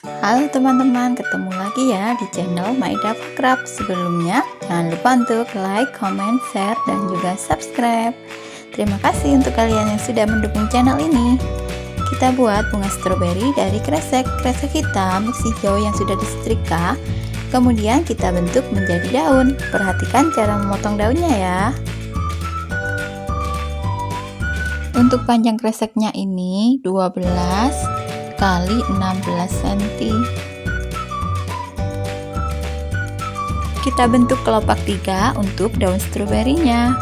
Halo teman-teman, ketemu lagi ya di channel Maida Craft. Sebelumnya, jangan lupa untuk like, comment, share, dan juga subscribe. Terima kasih untuk kalian yang sudah mendukung channel ini. Kita buat bunga stroberi dari kresek hitam mix hijau yang sudah disetrika. Kemudian kita bentuk menjadi daun. Perhatikan cara memotong daunnya ya. Untuk panjang kreseknya ini 12 kali 16 cm. Kita bentuk kelopak 3 untuk daun stroberinya.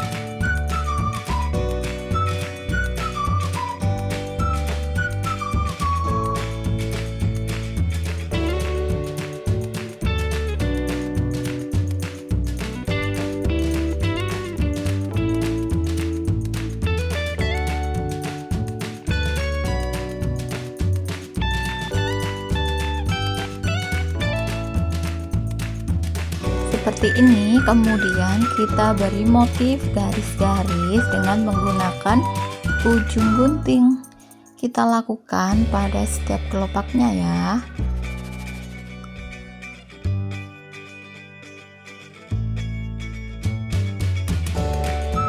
Seperti ini, kemudian kita beri motif garis-garis dengan menggunakan ujung gunting. Kita lakukan pada setiap kelopaknya ya.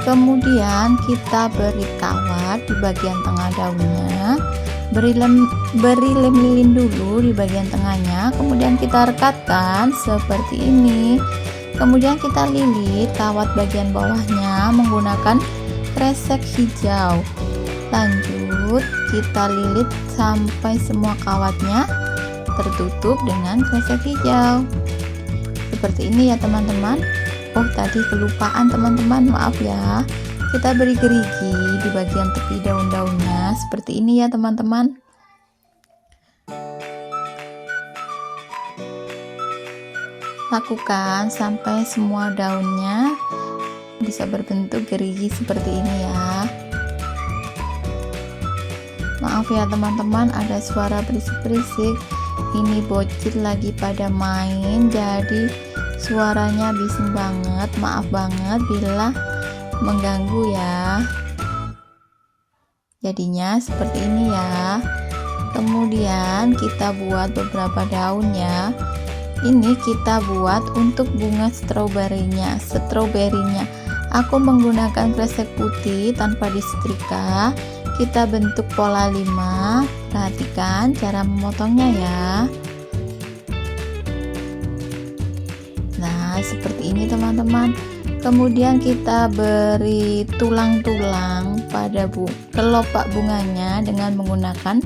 Kemudian kita beri kawat di bagian tengah daunnya. Beri lem lilin dulu di bagian tengahnya, kemudian kita rekatkan seperti ini. Kemudian kita lilit kawat bagian bawahnya menggunakan kresek hijau. Lanjut kita lilit sampai semua kawatnya tertutup dengan kresek hijau. Seperti ini ya teman-teman. Oh, tadi kelupaan teman-teman, maaf ya. Kita beri gerigi di bagian tepi daun-daunnya seperti ini ya teman-teman. Lakukan sampai semua daunnya bisa berbentuk gerigi seperti ini ya. Maaf ya teman-teman, ada suara berisik-berisik. Ini bocil lagi pada main, jadi suaranya bising banget. Maaf banget bila mengganggu ya. Jadinya seperti ini ya. Kemudian kita buat beberapa daun ya. Ini kita buat untuk bunga stroberinya. Aku menggunakan kresek putih tanpa disetrika. Kita bentuk pola 5. Perhatikan cara memotongnya ya. Nah, seperti ini teman-teman. Kemudian kita beri tulang-tulang pada kelopak bunganya dengan menggunakan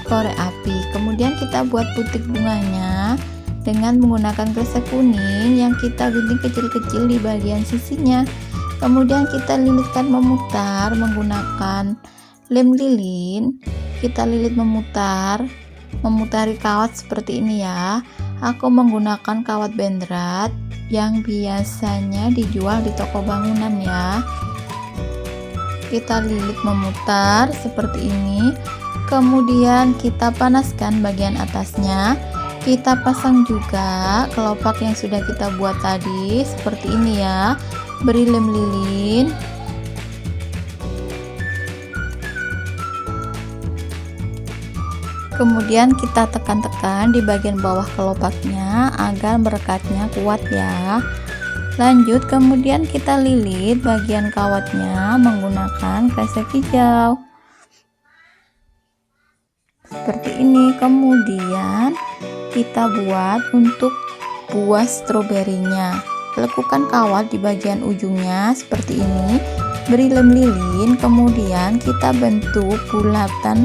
korek api. Kemudian kita buat putik bunganya dengan menggunakan kresek kuning yang kita gunting kecil-kecil di bagian sisinya. Kemudian kita lilitkan memutar menggunakan lem lilin. Kita lilit memutari kawat seperti ini ya. Aku menggunakan kawat bendrat yang biasanya dijual di toko bangunan ya. Kita lilit memutar seperti ini. Kemudian kita panaskan bagian atasnya. Kita pasang juga kelopak yang sudah kita buat tadi seperti ini ya. Beri lem lilin. Kemudian kita tekan-tekan di bagian bawah kelopaknya agar merekatnya kuat ya. Lanjut, kemudian kita lilit bagian kawatnya menggunakan kresek hijau seperti ini. Kemudian kita buat untuk buah stroberinya. Lekukan kawat di bagian ujungnya seperti ini. Beri lem lilin, kemudian kita bentuk bulatan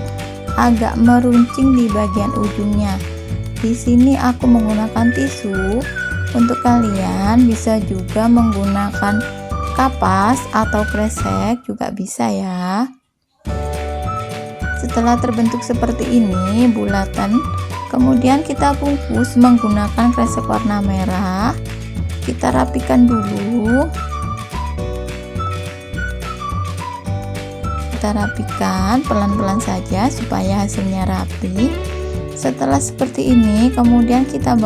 agak meruncing di bagian ujungnya. Di sini aku menggunakan tisu. Untuk kalian bisa juga menggunakan kapas atau kresek juga bisa ya. Setelah terbentuk seperti ini bulatan, kemudian kita bungkus menggunakan kresek warna merah. Kita rapikan dulu. Kita rapikan pelan-pelan saja supaya hasilnya rapi. Setelah seperti ini, kemudian kita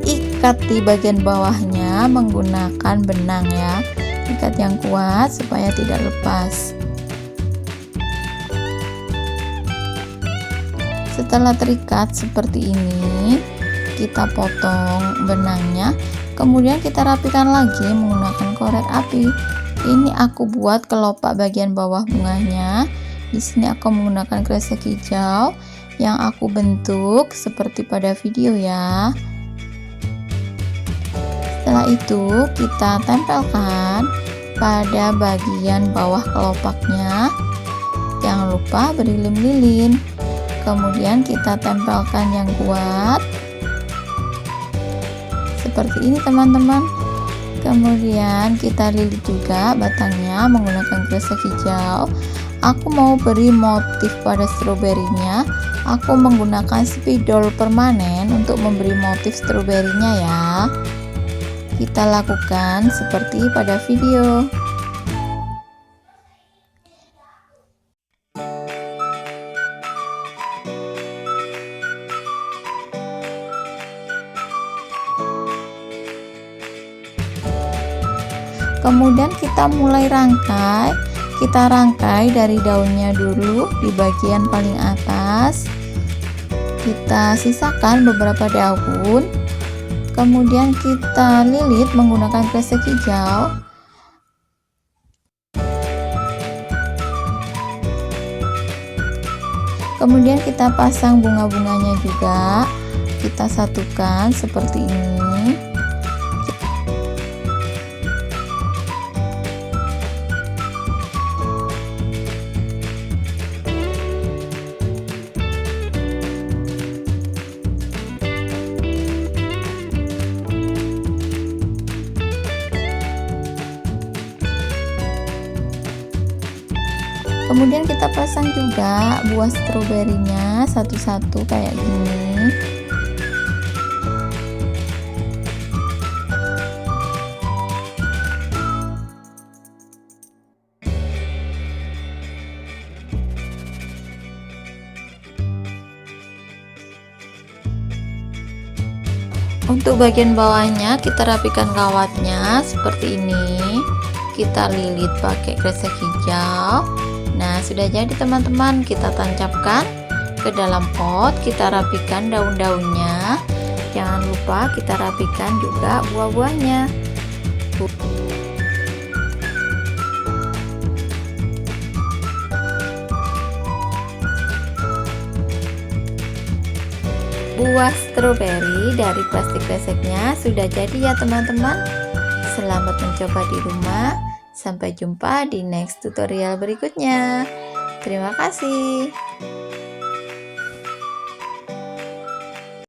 ikat di bagian bawahnya menggunakan benang ya. Ikat yang kuat supaya tidak lepas. Setelah terikat seperti ini, kita potong benangnya, kemudian kita rapikan lagi menggunakan korek api. Ini aku buat kelopak bagian bawah bunganya. Di sini aku menggunakan kresek hijau yang aku bentuk seperti pada video ya. Setelah itu kita tempelkan pada bagian bawah kelopaknya. Jangan lupa beri lilin-lilin. Kemudian kita tempelkan yang kuat seperti ini teman-teman. Kemudian kita lilit juga batangnya menggunakan kresek hijau. Aku mau beri motif pada stroberinya. Aku menggunakan spidol permanen untuk memberi motif stroberinya ya. Kita lakukan seperti pada video. Kemudian kita mulai rangkai. Kita rangkai dari daunnya dulu di bagian paling atas. Kita sisakan beberapa daun. Kemudian kita lilit menggunakan kresek hijau. Kemudian kita pasang bunga-bunganya juga. Kita satukan seperti ini. Kemudian kita pasang juga buah stroberinya satu-satu kayak gini. Untuk bagian bawahnya kita rapikan kawatnya seperti ini. Kita lilit pakai kresek hijau. Nah, sudah jadi teman-teman, kita tancapkan ke dalam pot, kita rapikan daun-daunnya. Jangan lupa kita rapikan juga buah-buahnya. Buah stroberi dari plastik kreseknya sudah jadi ya teman-teman. Selamat mencoba di rumah. Sampai jumpa di next tutorial berikutnya. Terima kasih.